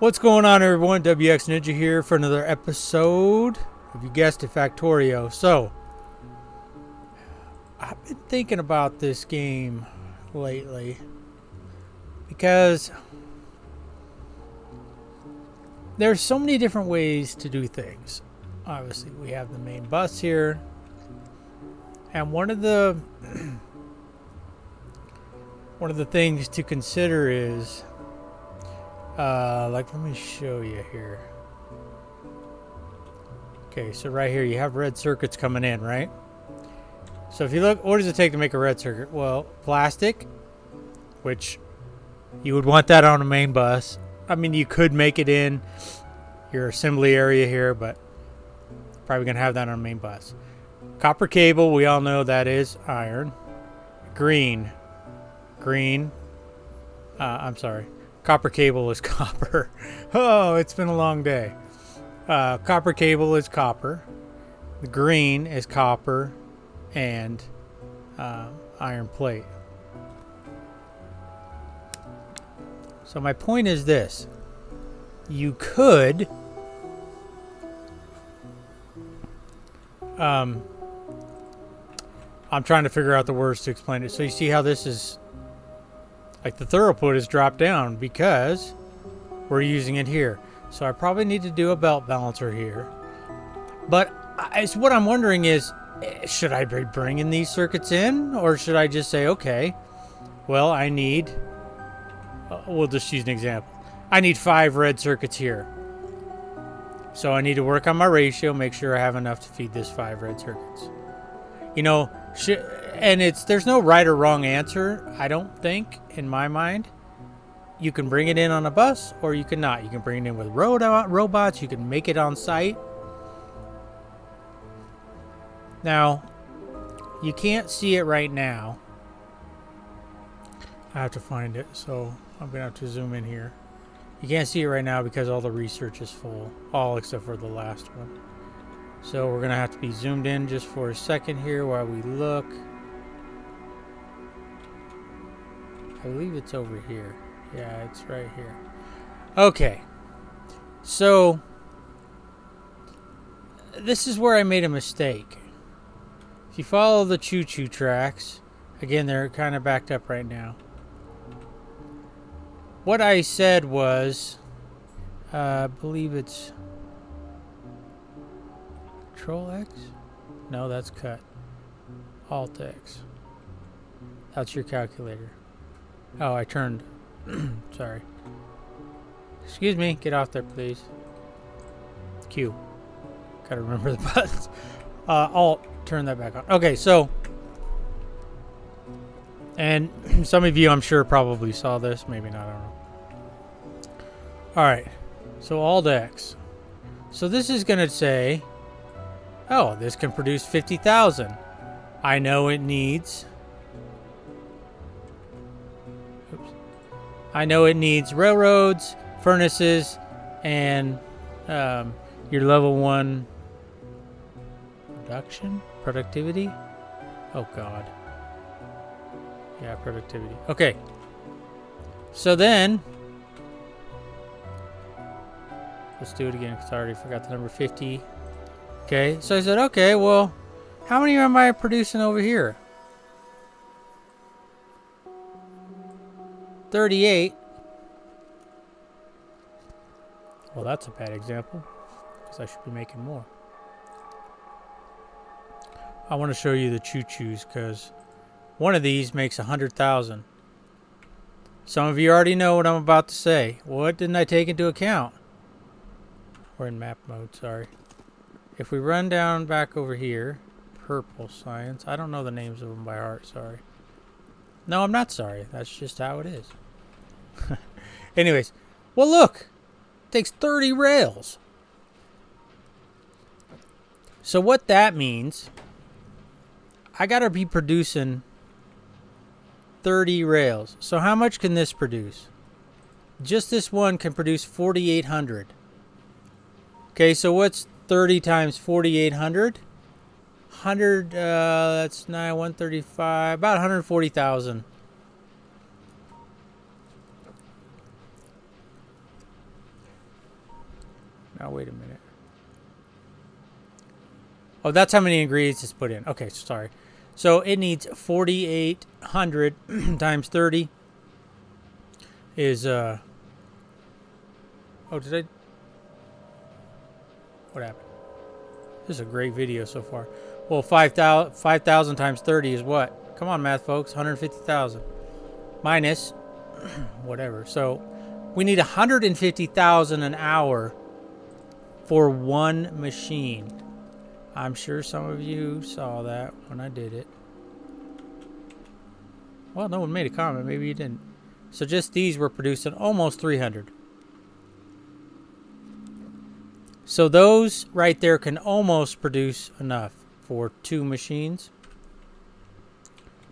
What's going on, everyone? WX Ninja here for another episode of, you guessed it, Factorio. So, I've been thinking about this game lately because there's so many different ways to do things. Obviously, we have the main bus here, and one of the things to consider is let me show you here. Okay, so right here you have red circuits coming in, right? So if you look, what does it take to make a red circuit? Well, plastic, which you would want that on a main bus. I mean, you could make it in your assembly area here, but probably gonna have that on a main bus. Copper cable, we all know that is iron. Green. I'm sorry. Copper cable is copper. Oh, it's been a long day. Copper cable is copper. The green is copper and iron plate. So my point is this. You could I'm trying to figure out the words to explain it. So you see how this is, like, the throughput is dropped down because we're using it here. So I probably need to do a belt balancer here. But it's what I'm wondering is, should I be bringing these circuits in? Or should I just say, okay, well, I need, we'll just use an example. I need 5 red circuits here. So I need to work on my ratio, make sure I have enough to feed this 5 red circuits. You know, there's no right or wrong answer, I don't think, in my mind. You can bring it in on a bus, or you can not. You can bring it in with robots. You can make it on site. Now, you can't see it right now. I have to find it, so I'm going to have to zoom in here. You can't see it right now because all the research is full. All except for the last one. So we're going to have to be zoomed in just for a second here while we look. I believe it's over here. Yeah, it's right here. Okay. So this is where I made a mistake. If you follow the choo-choo tracks, again, they're kind of backed up right now. What I said was, I believe it's Control X? No, that's cut. Alt X. That's your calculator. Oh, I turned. Sorry. Excuse me. Get off there, please. Q. Gotta remember the buttons. Alt. Turn that back on. Okay, so. And some of you, I'm sure, probably saw this. Maybe not. I don't know. Alright. So, Alt X. So, this is going to say, oh, this can produce 50,000. I know it needs. I know it needs railroads, furnaces, and your level 1 productivity. Oh God. Yeah, productivity. Okay. So then, let's do it again because I already forgot the number 50. Okay. So I said, okay, well, how many am I producing over here? 38. Well, that's a bad example because I should be making more. I want to show you the choo-choos because one of these makes 100,000. Some of you already know what I'm about to say. What didn't I take into account? We're in map mode, sorry. If we run down back over here, purple science. I don't know the names of them by heart, sorry. No, I'm not sorry. That's just how it is. Anyways, well, look. It takes 30 rails. So what that means, I got to be producing 30 rails. So how much can this produce? Just this one can produce 4,800. Okay, so what's 30 times 4,800? 100, that's 135, about 140,000. Now, wait a minute. Oh, that's how many ingredients it's put in. Okay, sorry. So it needs 4,800 times 30 is, oh, did I? What happened? This is a great video so far. Well, 5,000 times 30 is what? Come on, math folks. 150,000 minus whatever. So we need 150,000 an hour for one machine. I'm sure some of you saw that when I did it. Well, no one made a comment. Maybe you didn't. So just these were producing almost 300. So those right there can almost produce enough for 2 machines.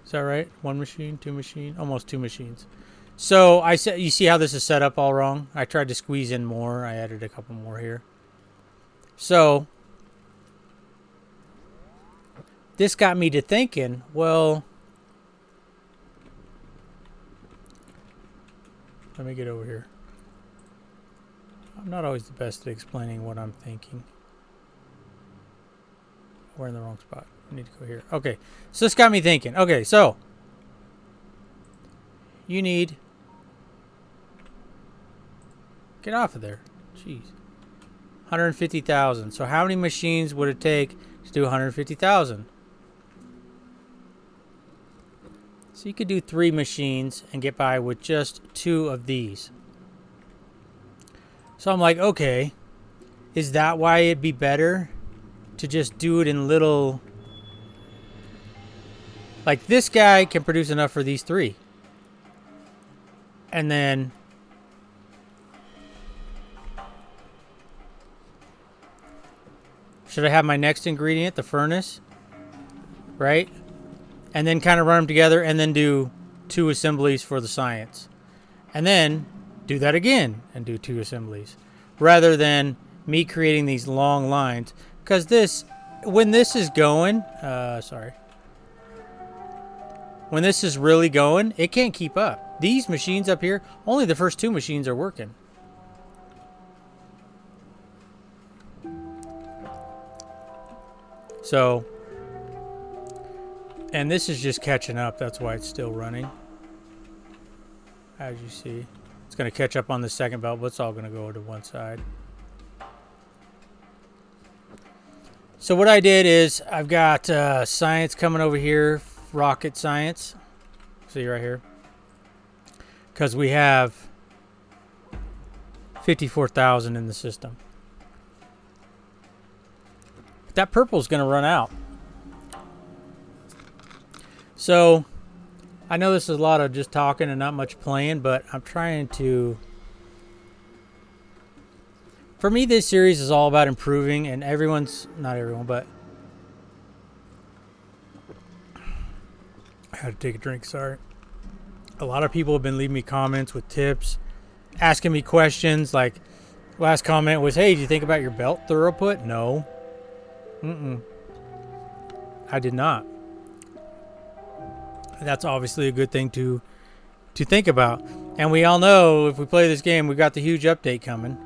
Is that right? 1 machine, 2 machine, almost 2 machines. So I said, you see how this is set up all wrong? I tried to squeeze in more. I added a couple more here. So this got me to thinking, well, let me get over here. I'm not always the best at explaining what I'm thinking. We're in the wrong spot. I need to go here. Okay, so this got me thinking. Okay, so you need... Get off of there. Jeez. 150,000. So how many machines would it take to do 150,000? So you could do 3 machines and get by with just 2 of these. So I'm like, okay, is that why it'd be better to just do it in little... Like this guy can produce enough for these 3. And then... Should I have my next ingredient, the furnace? Right? And then kind of run them together and then do 2 assemblies for the science. And then do that again and do 2 assemblies. Rather than me creating these long lines. Because this, when this is going, when this is really going, it can't keep up. These machines up here, only the first 2 machines are working. So, and this is just catching up. That's why it's still running. As you see, it's going to catch up on the second belt, but it's all going to go to one side. So what I did is I've got science coming over here, rocket science. See right here. Because we have 54,000 in the system. That purple is going to run out. So, I know this is a lot of just talking and not much playing, but I'm trying to... For me, this series is all about improving, and everyone's... Not everyone, but... I had to take a drink, sorry. A lot of people have been leaving me comments with tips, asking me questions, like... Last comment was, hey, do you think about your belt throughput? No. I did not. That's obviously a good thing to think about. And we all know if we play this game, we got the huge update coming.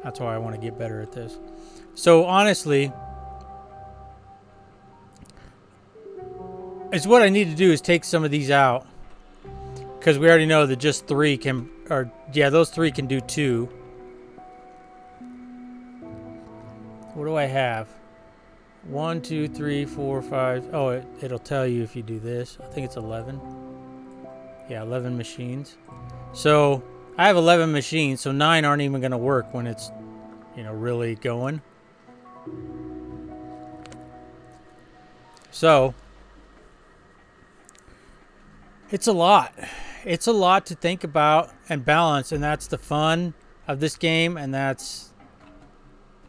That's why I want to get better at this. So honestly, it's what I need to do is take some of these out. Because we already know that just 3 can, or yeah, those 3 can do 2. What do I have? 1, 2, 3, 4, 5. Oh, it'll tell you if you do this. I think it's 11. Yeah, 11 machines. So I have 11 machines, so 9 aren't even going to work when it's, you know, really going. So it's a lot. It's a lot to think about and balance, and that's the fun of this game, and that's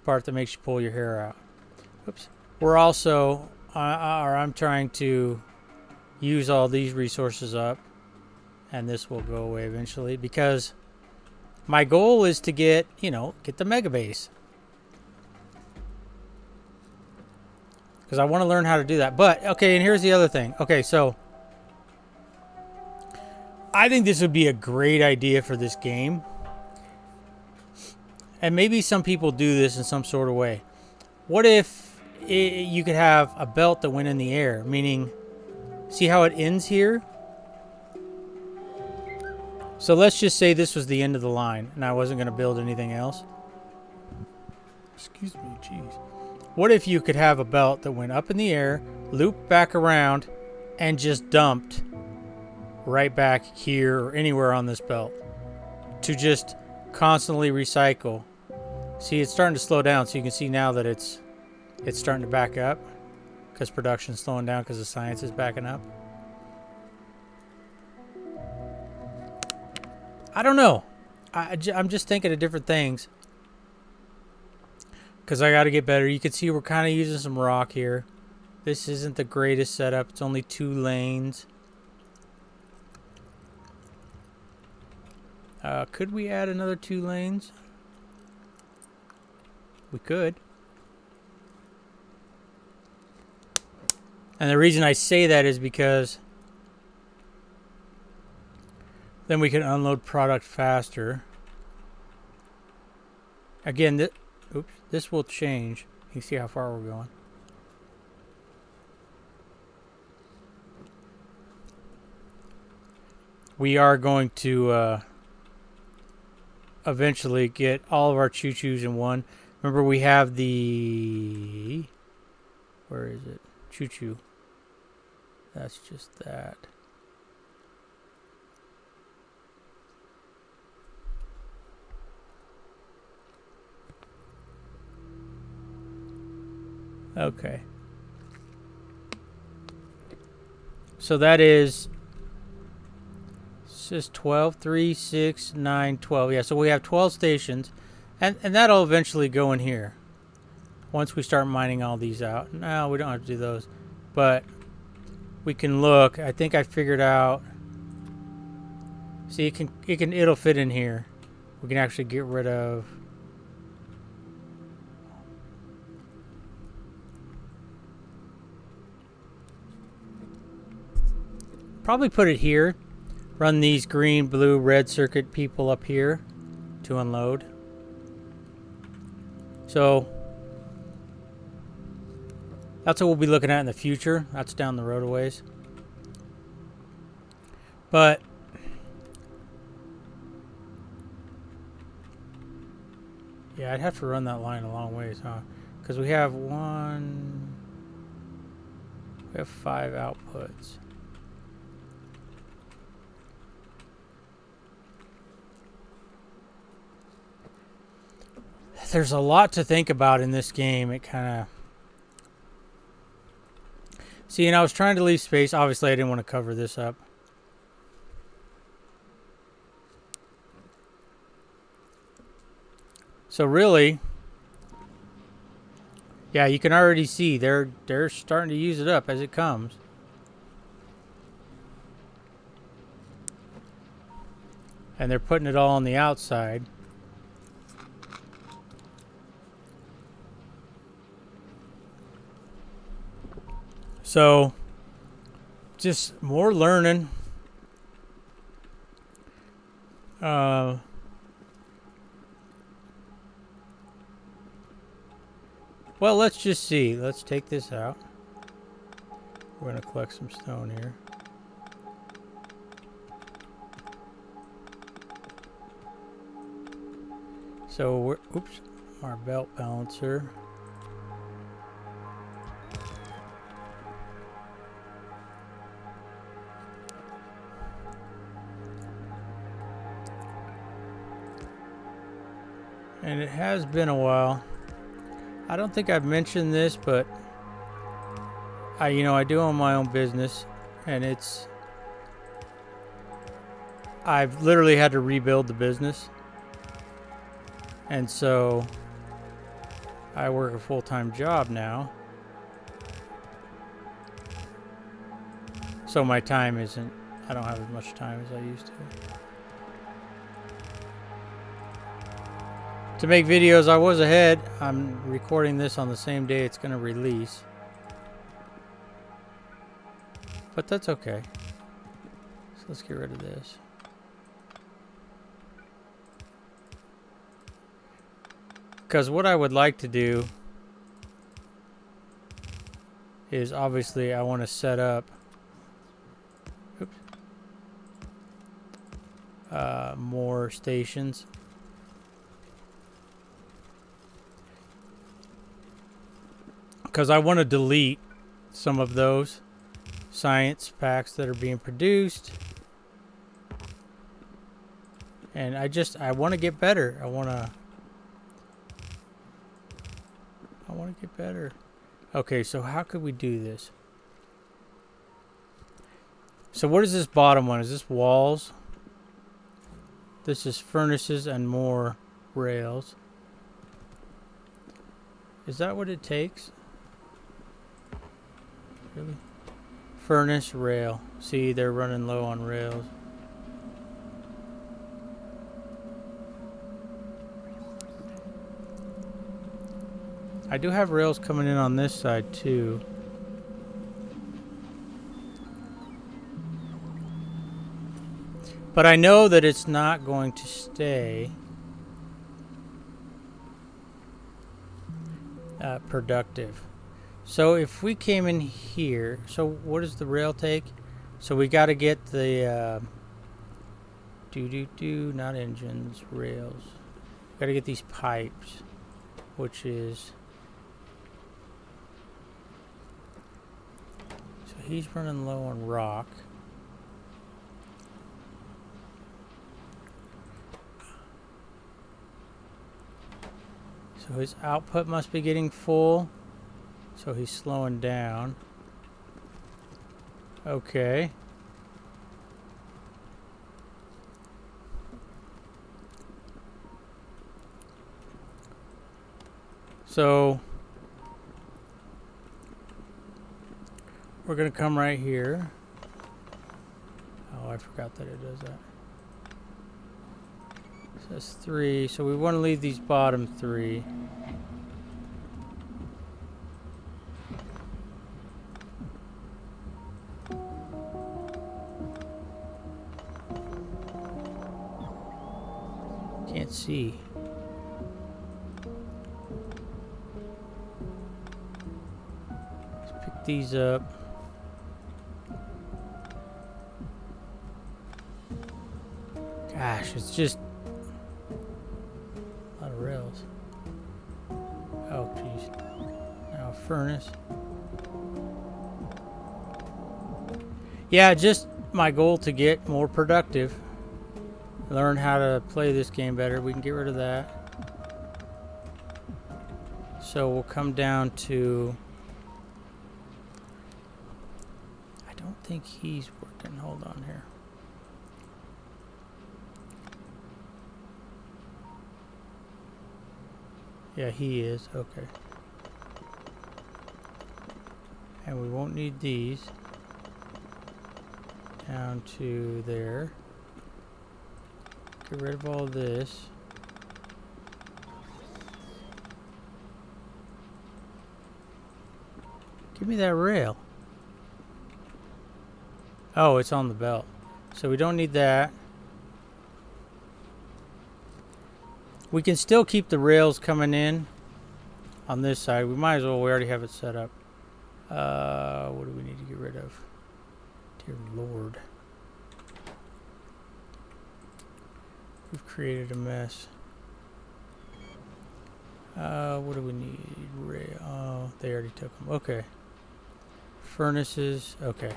part that makes you pull your hair out. Oops. We're also, I'm trying to use all these resources up, and this will go away eventually, because my goal is to get, you know, get the mega base. Because I want to learn how to do that. But, okay, and here's the other thing. Okay, so I think this would be a great idea for this game And maybe some people do this in some sort of way. What if you could have a belt that went in the air? Meaning, see how it ends here? So let's just say this was the end of the line and I wasn't going to build anything else. Excuse me, jeez. What if you could have a belt that went up in the air, looped back around, and just dumped right back here or anywhere on this belt to just constantly recycle? See, it's starting to slow down, so you can see now that it's starting to back up because production's slowing down because the science is backing up. I don't know. I'm just thinking of different things because I got to get better. You can see we're kind of using some rock here. This isn't the greatest setup. It's only 2 lanes. Could we add another 2 lanes? We could. And the reason I say that is because then we can unload product faster. Again, this will change. You see how far we're going. We are going to eventually get all of our choo-choos in one. Remember, we have the... Where is it? Choo-choo. That's just that. Okay. So that is... It's just 12, 3, 6, 9, 12. Yeah, so we have 12 stations. And that'll eventually go in here. Once we start mining all these out. No, we don't have to do those. But we can look. I think I figured out. See, it'll fit in here. We can actually get rid of. Probably put it here. Run these green, blue, red circuit people up here to unload. So that's what we'll be looking at in the future. That's down the road a ways. But yeah, I'd have to run that line a long ways, huh? Because we have 5 outputs. There's a lot to think about in this game. It kind of... See, and I was trying to leave space. Obviously, I didn't want to cover this up. So really... Yeah, you can already see they're starting to use it up as it comes. And they're putting it all on the outside. So, just more learning. Well, let's just see. Let's take this out. We're going to collect some stone here. So, oops, our belt balancer. And it has been a while. I don't think I've mentioned this, but I do own my own business, and I've literally had to rebuild the business. And so I work a full-time job now. So my time I don't have as much time as I used to. To make videos, I was ahead. I'm recording this on the same day it's going to release. But that's okay. So let's get rid of this. Because what I would like to do is obviously I want to set up more stations. Because I want to delete some of those science packs that are being produced. And I want to get better. I want to get better. Okay, so how could we do this? So what is this bottom one? Is this walls? This is furnaces and more rails. Is that what it takes? Really? Furnace, rail. See, they're running low on rails. I do have rails coming in on this side too. But I know that it's not going to stay productive. So if we came in here, so what does the rail take? So we got to get the not engines, rails. Got to get these pipes, which is, so he's running low on rock. So his output must be getting full. So he's slowing down. Okay. So we're going to come right here. Oh, I forgot that it does that. So that's 3. So we want to leave these bottom 3. Can't see. Let's pick these up. Gosh, it's just a lot of rails. Oh, jeez. Now a furnace. Yeah, just my goal to get more productive. Learn how to play this game better. We can get rid of that. So we'll come down to, I don't think he's working. Hold on here. Yeah, he is. Okay. And we won't need these. Down to there. Get rid of all this. Give me that rail. Oh, it's on the belt. So we don't need that. We can still keep the rails coming in on this side. We might as well. We already have it set up. What do we need to get rid of? Dear Lord. We've created a mess. What do we need? Oh, they already took them. Okay. Furnaces. Okay.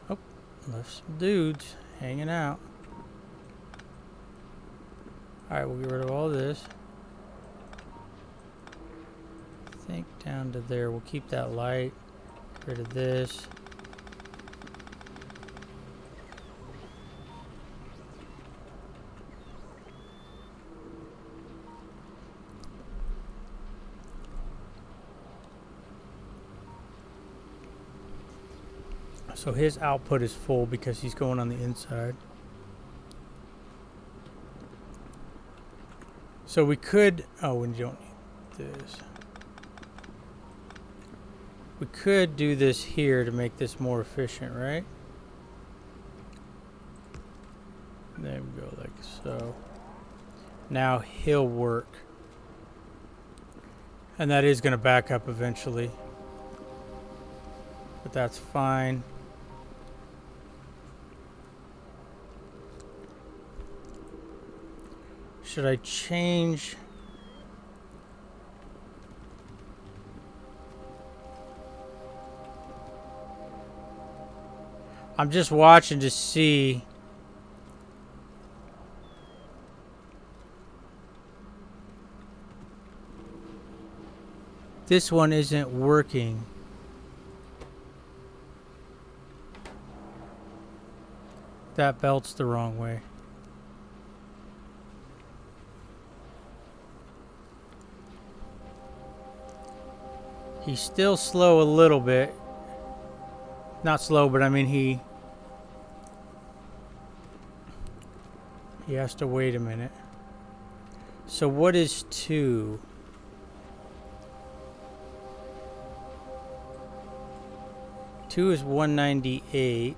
Oh, left some dudes hanging out. Alright, we'll get rid of all this. I think down to there. We'll keep that light. Get rid of this. So his output is full because he's going on the inside. So we could, oh, we don't need this. We could do this here to make this more efficient, right? There we go, like so. Now he'll work. And that is going to back up eventually. But that's fine. Should I change? I'm just watching to see. This one isn't working. That belt's the wrong way. He's still slow a little bit. Not slow, but I mean he has to wait a minute. So what is 2? Two is 198.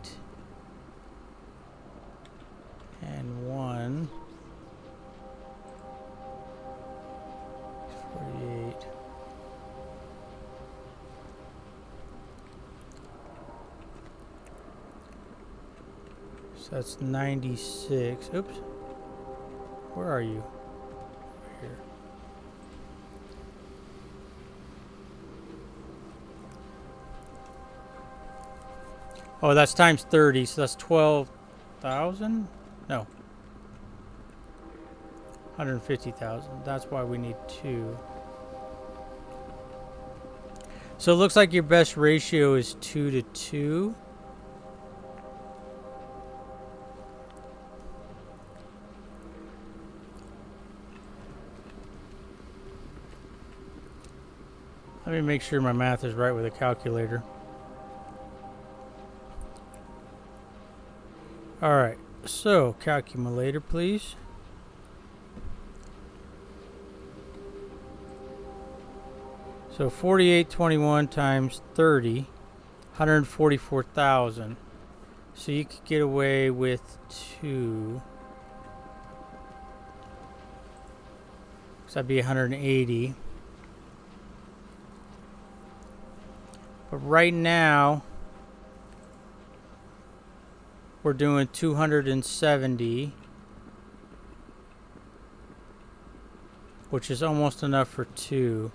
And 1 is 48. So that's 96. Oops. Where are you? Here. Oh, that's times 30, so that's 12,000? No. 150,000. That's why we need 2. So it looks like your best ratio is 2 to 2. Let me make sure my math is right with a calculator. Alright, so calculator please. So 4821 times 30, 144,000. So you could get away with 2. So that'd be 180. But right now, we're doing 270, which is almost enough for 2.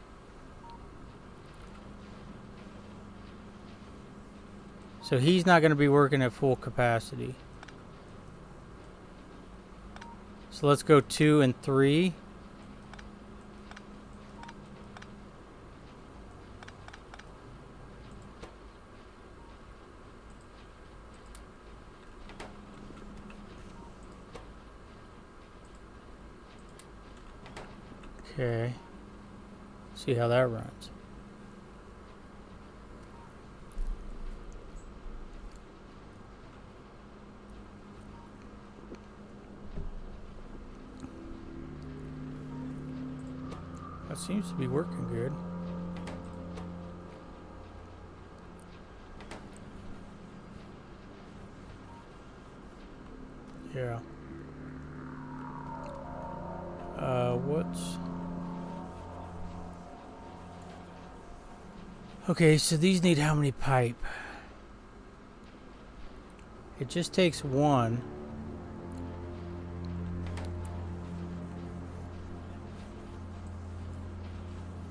So he's not going to be working at full capacity. So let's go 2 and 3. Okay, see how that runs. That seems to be working good. Yeah. What's... Okay, so these need how many pipe? It just takes 1.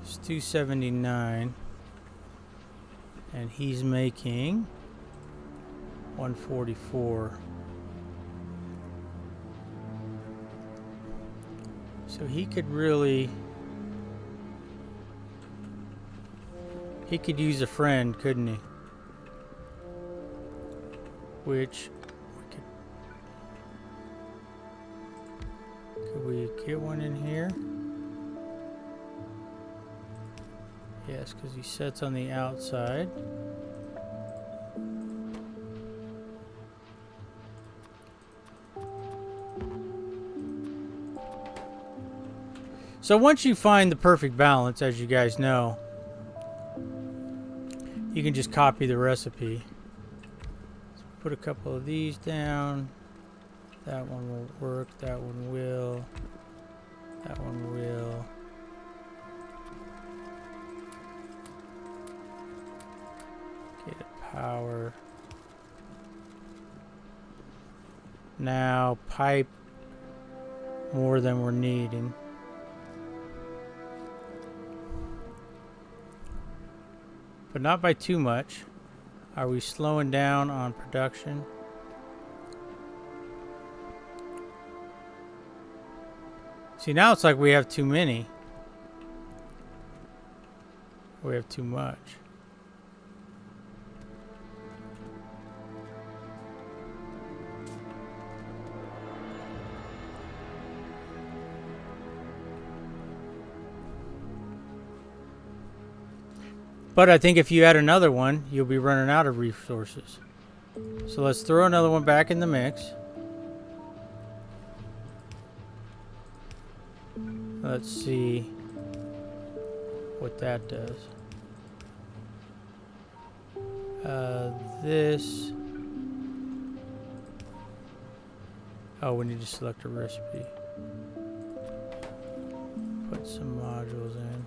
It's 279. And he's making 144. So he could really... He could use a friend, couldn't he? Which could we get one in here? Yes, because he sets on the outside. So once you find the perfect balance, as you guys know, you can just copy the recipe. Put a couple of these down. That one will work. That one will. That one will. Get a power. Now pipe more than we're needing. But not by too much. Are we slowing down on production? See, now it's like we have too many. We have too much. But I think if you add another one, you'll be running out of resources. So let's throw another one back in the mix. Let's see what that does. This. Oh, we need to select a recipe. Put some modules in.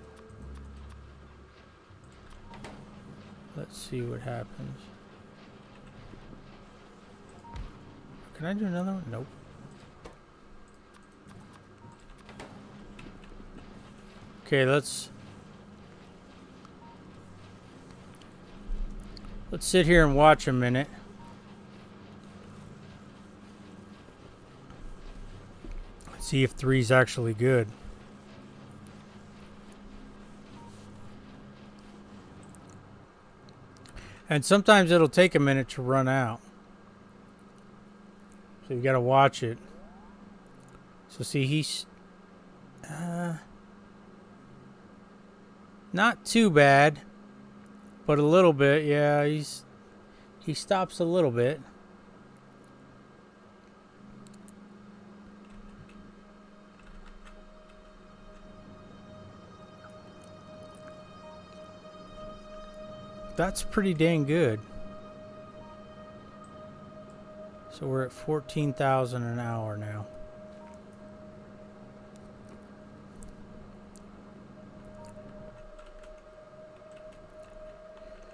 Let's see what happens. Can I do another one? Nope. Okay, let's sit here and watch a minute. See if 3's actually good. And sometimes it'll take a minute to run out. So you gotta watch it. So see, he's not too bad, but a little bit. Yeah, he stops a little bit. That's pretty dang good. So we're at 14,000 an hour now.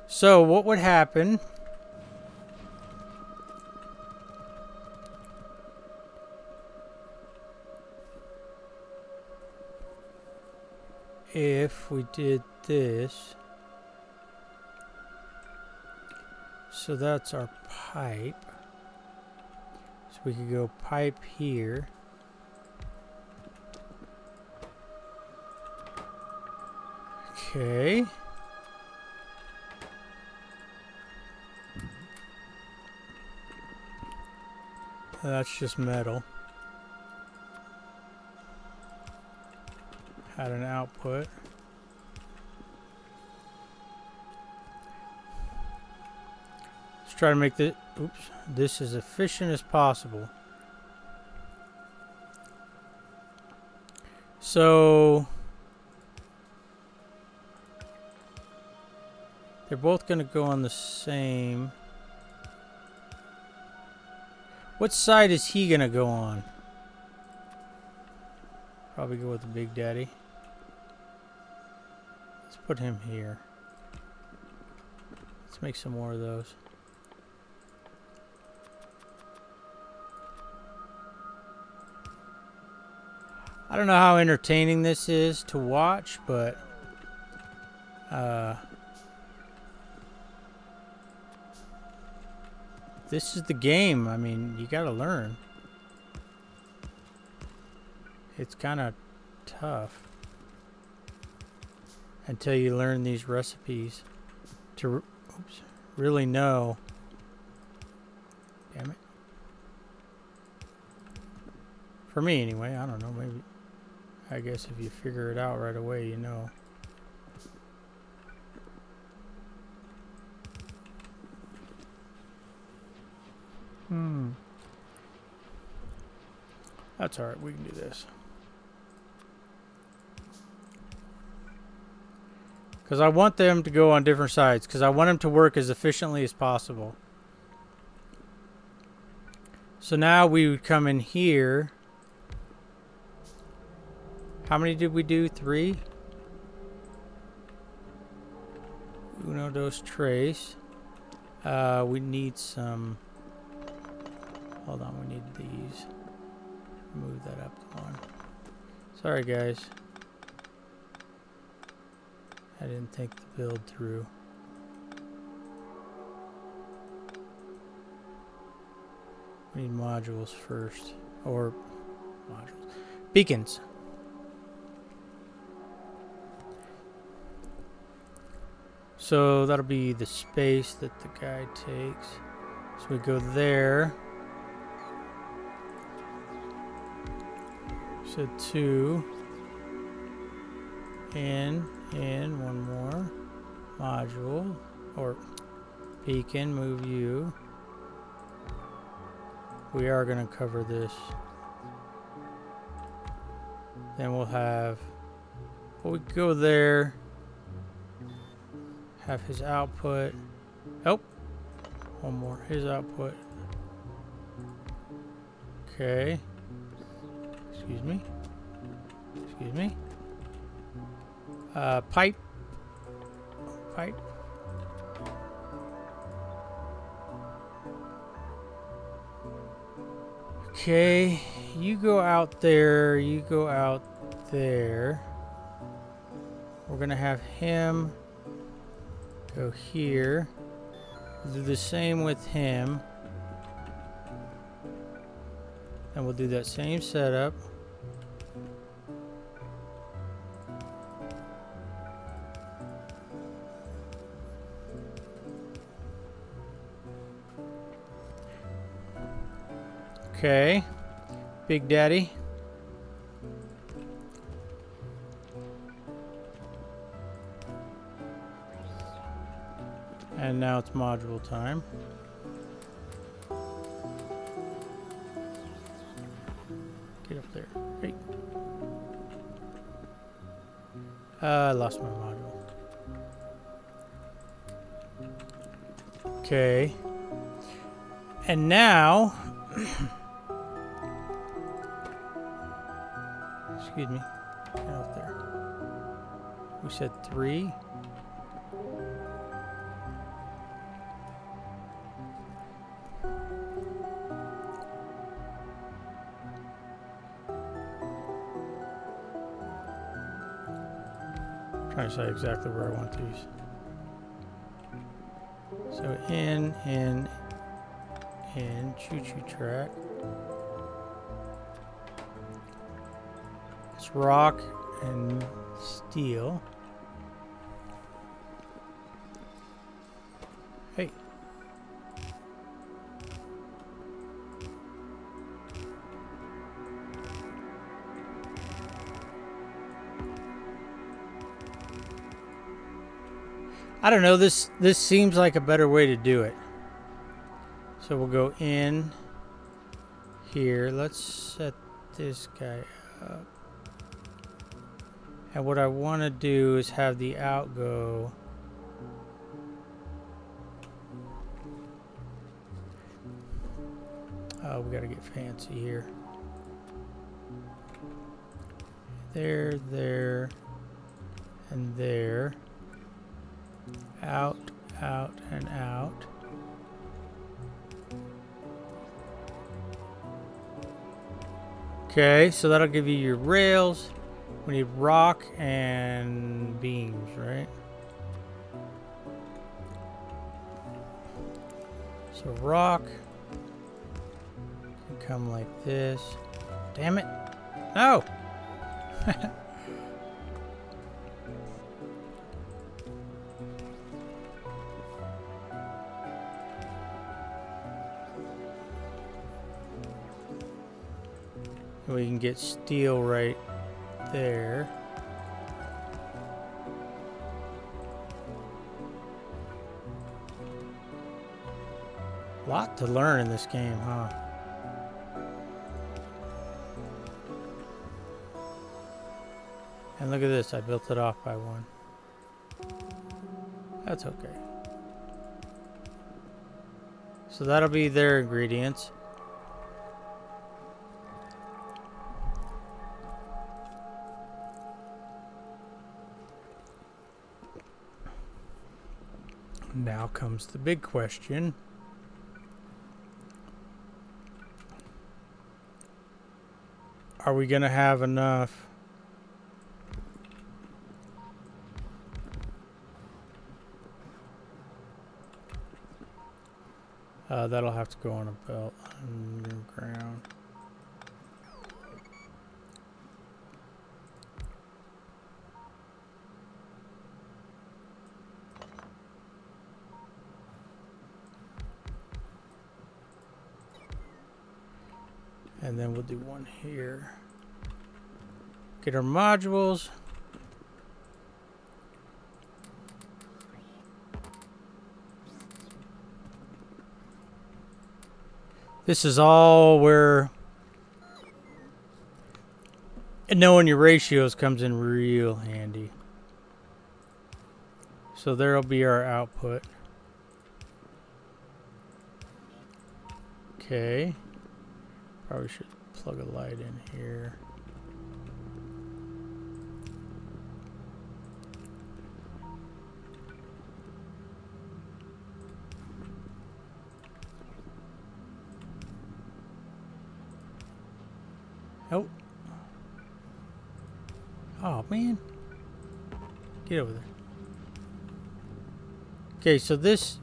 So what would happen if we did this? So that's our pipe. So we could go pipe here. Okay. That's just metal. Had an output. Let's try to make this as efficient as possible. So they're both going to go on the same. What side is he going to go on? Probably go with the Big Daddy. Let's put him here. Let's make some more of those. I don't know how entertaining this is to watch, but this is the game. I mean, you gotta learn. It's kind of tough until you learn these recipes to really know. Damn it. For me, anyway. I don't know. Maybe. I guess if you figure it out right away, you know. That's alright, we can do this. Because I want them to go on different sides. Because I want them to work as efficiently as possible. So now we would come in here. How many did we do? 3? Uno, dos, tres. We need some... Hold on, we need these. Move that up one. Sorry, guys. I didn't think the build through. We need modules first. Or modules. Beacons. So that'll be the space that the guy takes. So we go there. So 2. In, one more. Module. Or beacon, move you. We are going to cover this. Then we'll have... Well, we go there. Have his output. Oh, one more. His output. Okay. Excuse me. Excuse me. Pipe. Pipe. Okay. You go out there. You go out there. We're going to have him go here. We'll do the same with him. And we'll do that same setup. Okay. Big Daddy. And now it's module time. Get up there. Hey. I lost my module. Okay. And now... Excuse me. Get out there. We said 3. Trying to say exactly where I want these. So in, choo-choo track. It's rock and steel. Hey. I don't know, this seems like a better way to do it. So we'll go in here. Let's set this guy up. And what I want to do is have the out go. Oh, we got to get fancy here. There, and there. Out, and out. Okay, so that'll give you your rails. We need rock and beams, right? So rock can come like this. Damn it. No! We can get steel right there. Lot to learn in this game, huh? And look at this, I built it off by 1. That's okay. So that'll be their ingredients. Now comes the big question. Are we going to have enough? That'll have to go on a belt underground. And then we'll do one here. Get our modules. This is all where knowing your ratios comes in real handy. So there'll be our output. Okay. Probably should plug a light in here. Oh. Oh, man. Get over there. Okay, so this...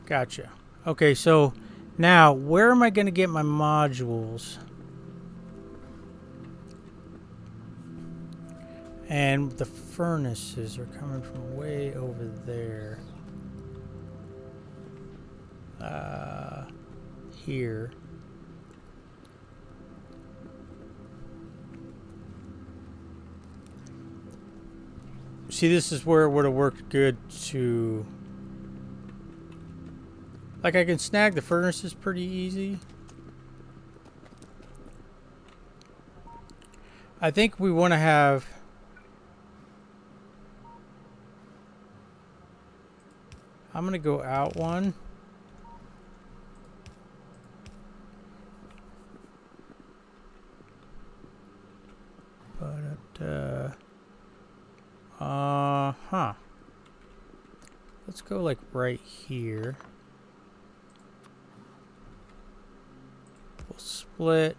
Gotcha. Okay, so now where am I going to get my modules? And the furnaces are coming from way over there. Here. See, this is where it would have worked good to... Like, I can snag the furnaces pretty easy. I think we want to have... I'm going to go out one. But, let's go, like, right here. We'll split.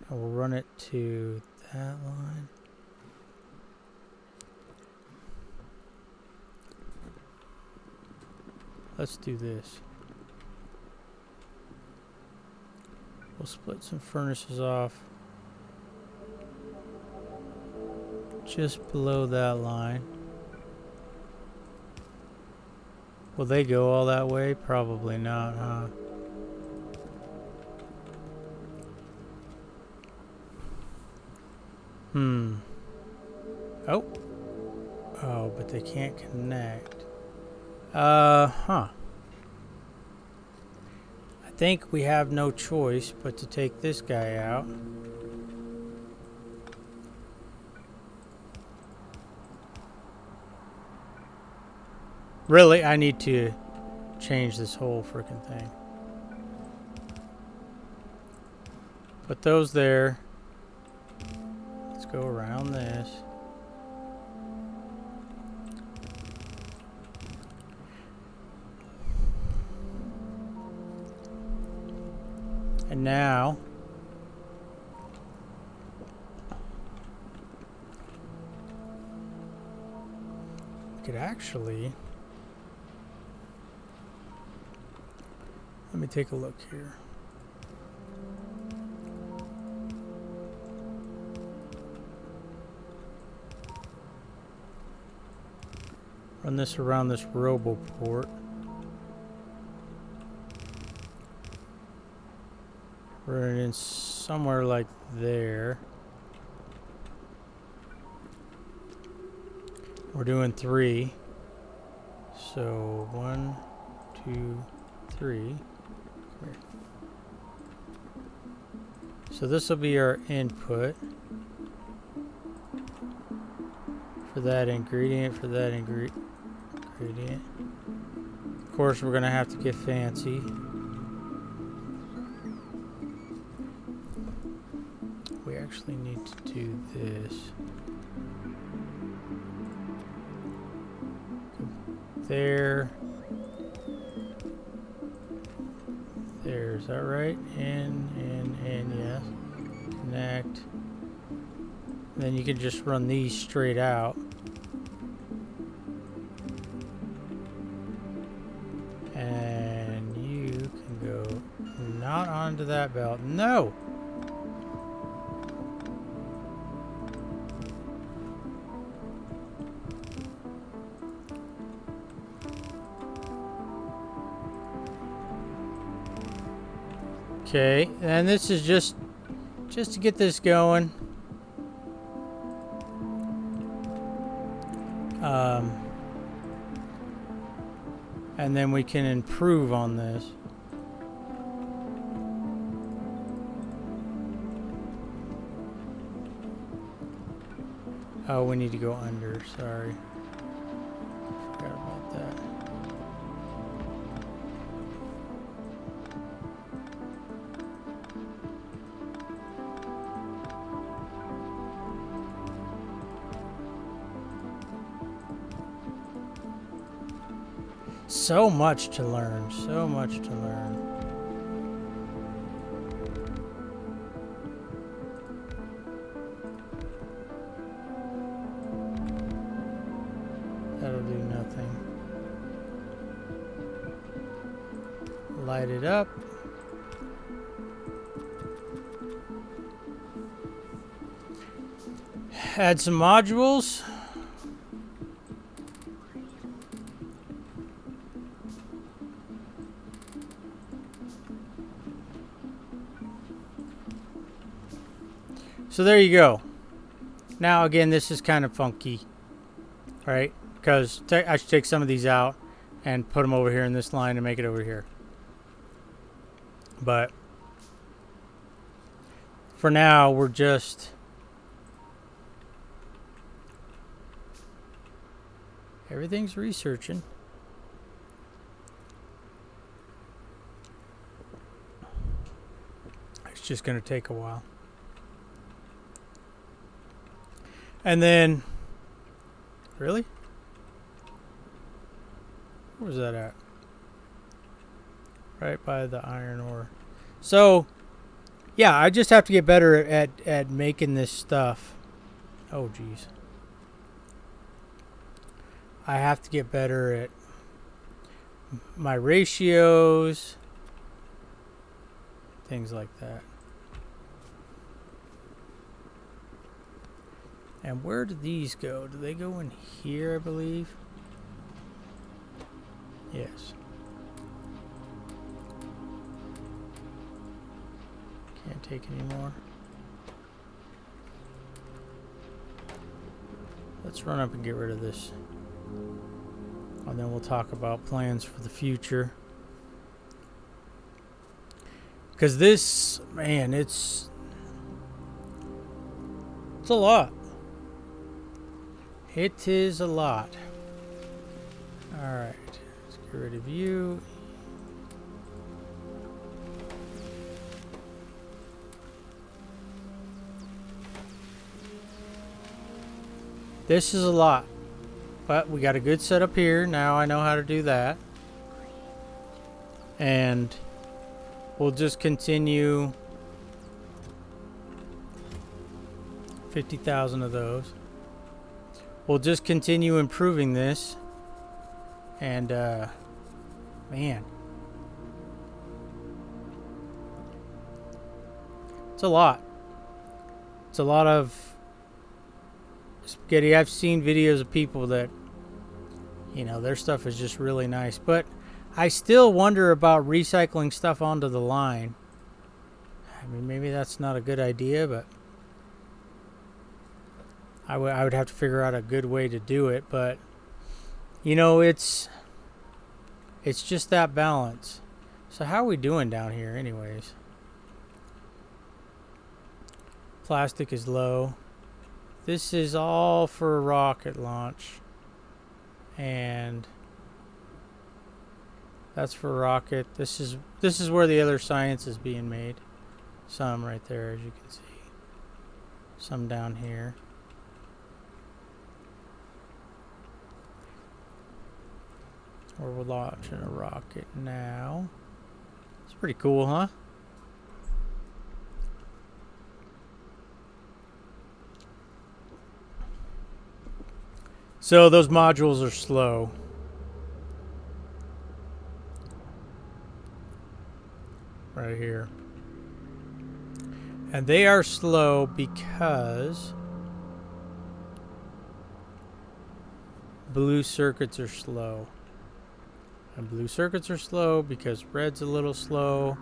And we'll run it to that line. Let's do this. We'll split some furnaces off just below that line. Will they go all that way? Probably not, huh? Oh. Oh, but they can't connect. I think we have no choice but to take this guy out. Really, I need to change this whole freaking thing. Put those there. Let's go around this. And now we could actually, let me take a look here. Run this around this RoboPort. Run it in somewhere like there. We're doing 3. So 1, 2, 3. Come here. So this will be our input for that ingredient, course, we're going to have to get fancy. We actually need to do this. There. There, is that right? In, yes. Connect. Then you can just run these straight out. And you can go not onto that belt. No! Okay, and this is just to get this going. And then we can improve on this. Oh, we need to go under, sorry. Forgot about that. So much to learn, so much to learn. That'll do nothing. Light it up. Add some modules. So there you go. Now again, this is kind of funky, right? Because I should take some of these out and put them over here in this line and make it over here. But for now, we're just everything's researching. It's just going to take a while. And then, really? Where was that at? Right by the iron ore. So, yeah, I just have to get better at making this stuff. Oh, geez. I have to get better at my ratios, things like that. And where do these go? Do they go in here, I believe? Yes. Can't take any more. Let's run up and get rid of this. And then we'll talk about plans for the future. Because this, man, it's a lot. It is a lot. Alright, let's get rid of you. This is a lot. But we got a good setup here. Now I know how to do that. And we'll just continue 50,000 of those. We'll just continue improving this. And, man. It's a lot. It's a lot of spaghetti. I've seen videos of people that, you know, their stuff is just really nice. But I still wonder about recycling stuff onto the line. I mean, maybe that's not a good idea, but I would have to figure out a good way to do it. But, you know, it's just that balance. So how are we doing down here anyways? Plastic is low. This is all for rocket launch. And That's for rocket. This is where the other science is being made. Some right there, as you can see. Some down here. We're launching a rocket now. It's pretty cool, huh? So those modules are slow. Right here. And they are slow because blue circuits are slow. And blue circuits are slow because red's a little slow.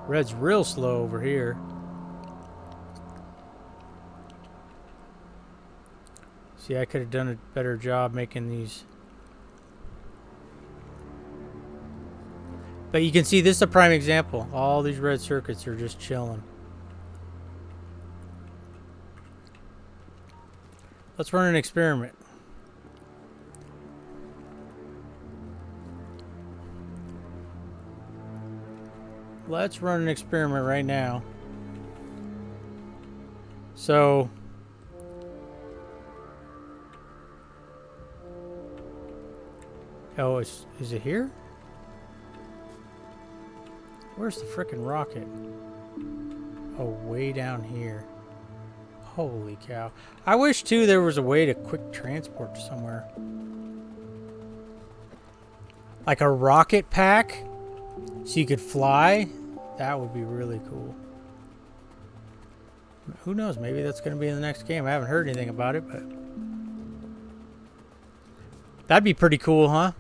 Red's real slow over here. See, I could have done a better job making these. But you can see this is a prime example. All these red circuits are just chilling. Let's run an experiment. Let's run an experiment right now. So oh, is it here? Where's the frickin' rocket? Oh, way down here. Holy cow. I wish, too, there was a way to quick transport to somewhere. Like a rocket pack? So you could fly? That would be really cool. Who knows? Maybe that's going to be in the next game. I haven't heard anything about it, but... that'd be pretty cool, huh?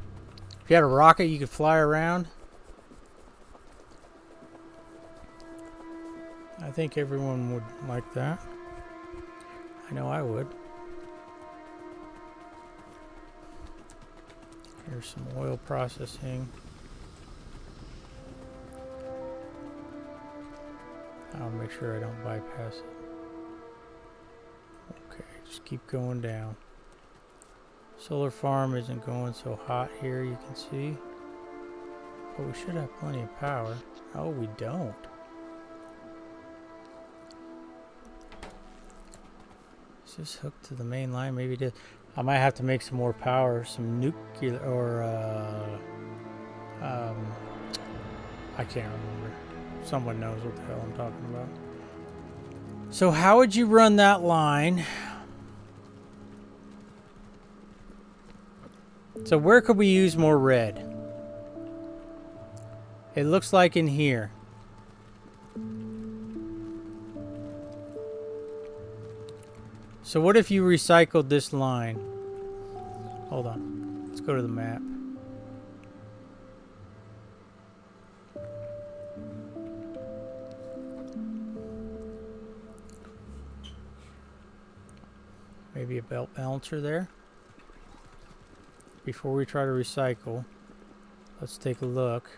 If you had a rocket, you could fly around. I think everyone would like that. I know I would. Here's some oil processing. I'll make sure I don't bypass it. Okay, just keep going down. Solar farm isn't going so hot here, you can see. But we should have plenty of power. Oh, we don't. Is this hooked to the main line? Maybe it is. I might have to make some more power, some nuclear, or I can't remember. Someone knows what the hell I'm talking about. So how would you run that line? So where could we use more red? It looks like in here. So what if you recycled this line? Hold on. Let's go to the map. Maybe a belt balancer there. Before we try to recycle, let's take a look.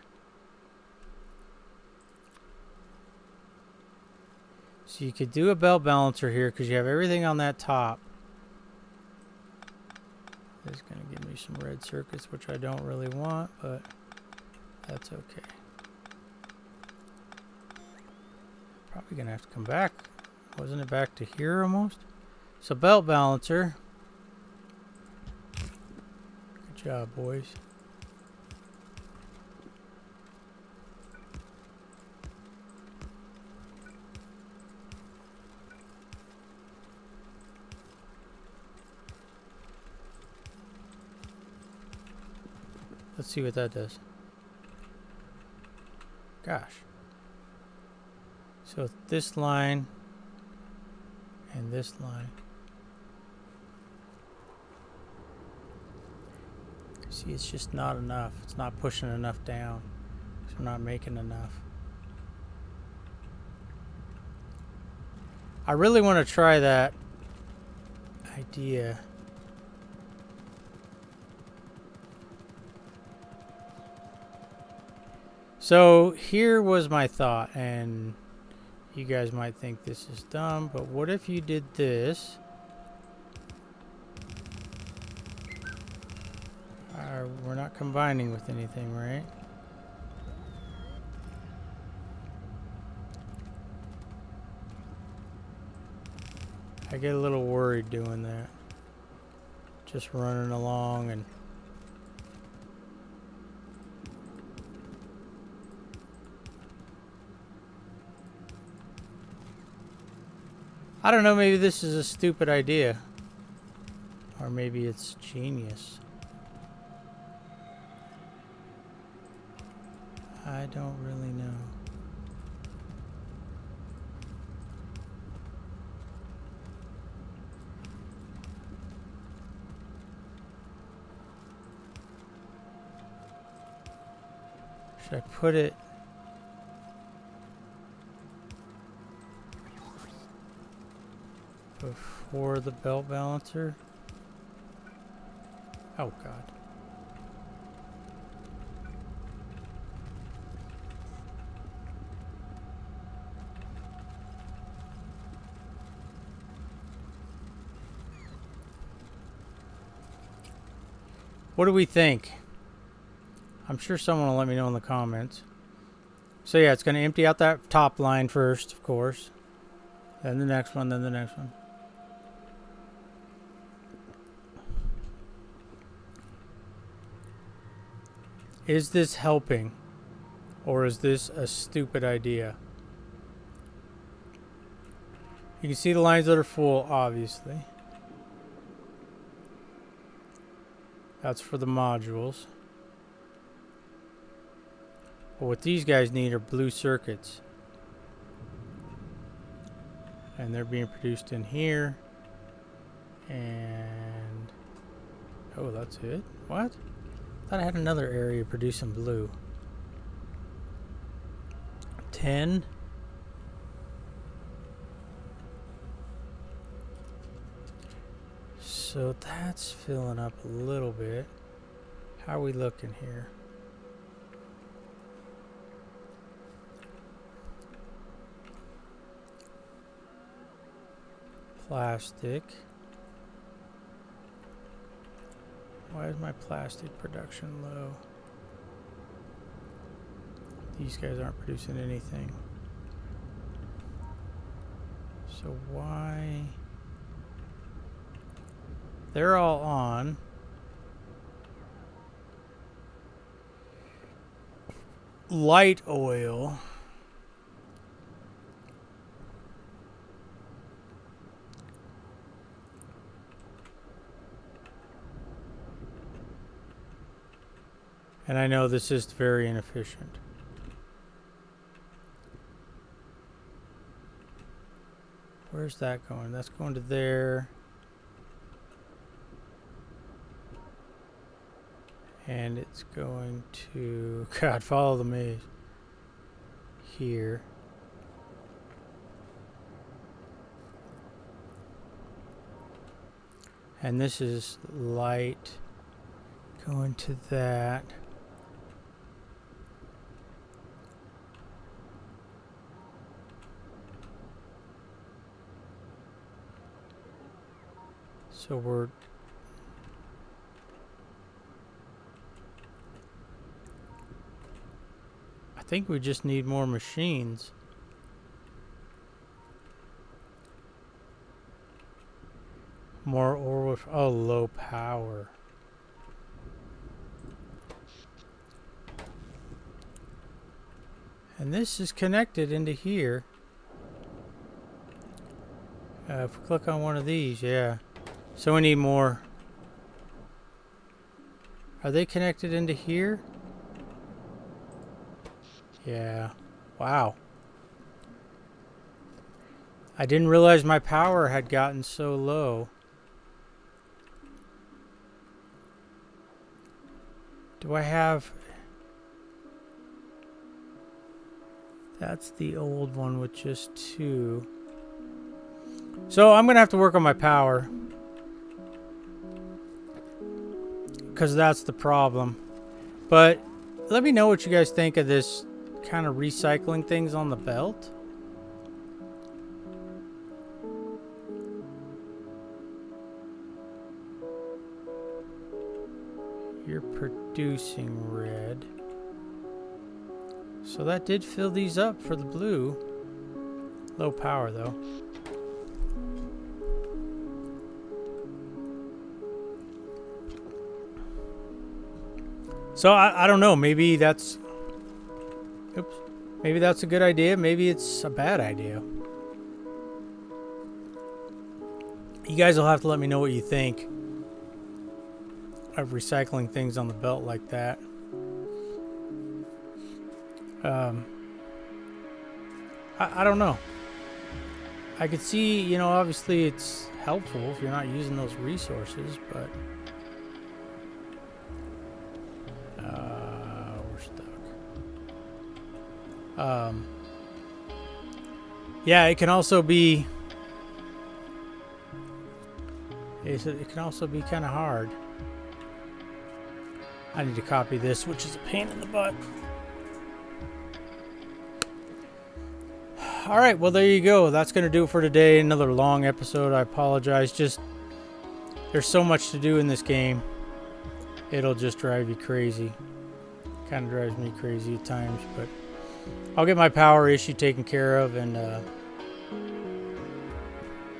So you could do a belt balancer here because you have everything on that top. It's going to give me some red circuits, which I don't really want, but that's okay. Probably going to have to come back. Wasn't it back to here almost? So belt balancer. Good job, boys. Let's see what that does. Gosh. So this line and this line. See, it's just not enough. It's not pushing enough down. So we're not making enough. I really want to try that idea. So here was my thought, and you guys might think this is dumb, but what if you did this? We're not combining with anything, right? I get a little worried doing that. Just running along and... I don't know, maybe this is a stupid idea. Or maybe it's genius. I don't really know. Should I put it... before the belt balancer? Oh God. What do we think? I'm sure someone will let me know in the comments. So yeah, it's going to empty out that top line first, of course. Then the next one, then the next one. Is this helping? Or is this a stupid idea? You can see the lines that are full, obviously. That's for the modules. But what these guys need are blue circuits. And they're being produced in here. And... oh, that's it? What? I thought I had another area producing blue. 10. So that's filling up a little bit. How are we looking here? Plastic. Why is my plastic production low? These guys aren't producing anything. So why? They're all on. Light oil. And I know this is very inefficient. Where's that going? That's going to there. And it's going to... God, follow the maze. Here. And this is light going to that. So we're... I think we just need more machines. More ore with... oh, low power. And this is connected into here. If we click on one of these, yeah. So we need more. Are they connected into here? Yeah. Wow. I didn't realize my power had gotten so low. Do I have... that's the old one with just 2. So I'm going to have to work on my power. Because that's the problem. But let me know what you guys think of this kind of recycling things on the belt. You're producing red. So that did fill these up for the blue. Low power though. So I don't know, maybe that's... Oops. Maybe that's a good idea, maybe it's a bad idea. You guys will have to let me know what you think of recycling things on the belt like that. I don't know. I could see, you know, obviously it's helpful if you're not using those resources, but we're stuck. Yeah, it can also be it can also be kind of hard. I need to copy this, which is a pain in the butt. All right, well, there you go. That's going to do it for today. Another long episode. I apologize. Just there's so much to do in this game. It'll just drive you crazy. Kind of drives me crazy at times, but I'll get my power issue taken care of, and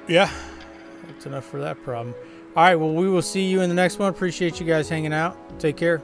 yeah, that's enough for that problem. All right, well, we will see you in the next one. Appreciate you guys hanging out. Take care.